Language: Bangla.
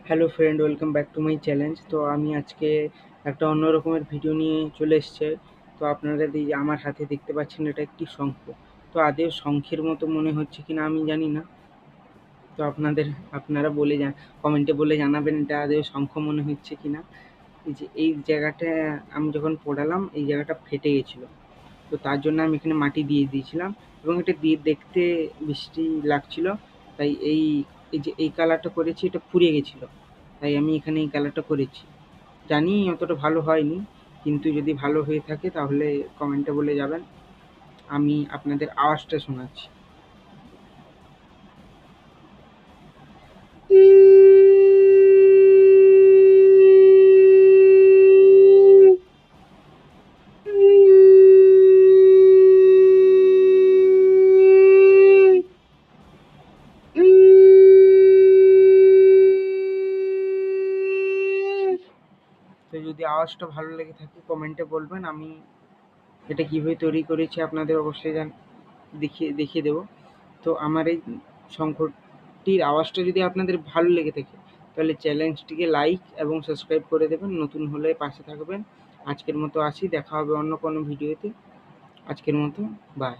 Hello friend, welcome back to my challenge. তো আমি আজকে একটা অন্য রকমের ভিডিও নিয়ে চলে এসেছে। তো আপনারা আমার হাতে দেখতে পাচ্ছেন, এটা একটি শঙ্খ। তো আদেও শঙ্খের মতো মনে হচ্ছে কিনা আমি জানি না। তো আপনারা কমেন্টে বলে জানাবেন এটা আদেও শঙ্খ মনে হচ্ছে কিনা। এই জায়গাটা আমি যখন পোড়ালাম, এই জায়গাটা ফেটে গেছিলো। তো তার জন্য আমি এখানে মাটি দিয়ে দিয়েছিলাম, এবং এটা দিয়ে দেখতে বৃষ্টি লাগছিল। তাই এই কালারটা করেছি, এটা পুড়ে গেছিলো। তাই আমি এখানে এই কালারটা করেছি। জানি অতটা ভালো হয়নি, কিন্তু যদি ভালো হয়ে থাকে তাহলে কমেন্টে বলে যাবেন। আমি আপনাদের আওয়াজটা শোনাচ্ছি। তো যদি আওয়াজটা ভালো লেগে থাকে কমেন্টে বলবেন। আমি এটা কীভাবে তৈরি করেছি আপনাদের অবশ্যই দেখিয়ে দেবো। তো আমার এই শঙ্খটির আওয়াজটা যদি আপনাদের ভালো লেগে থাকে তাহলে চ্যানেলটিকে লাইক এবং সাবস্ক্রাইব করে দেবেন। নতুন হলে পাশে থাকবেন। আজকের মতো আসি, দেখা হবে অন্য কোনো ভিডিওতে। আজকের মতো বাই।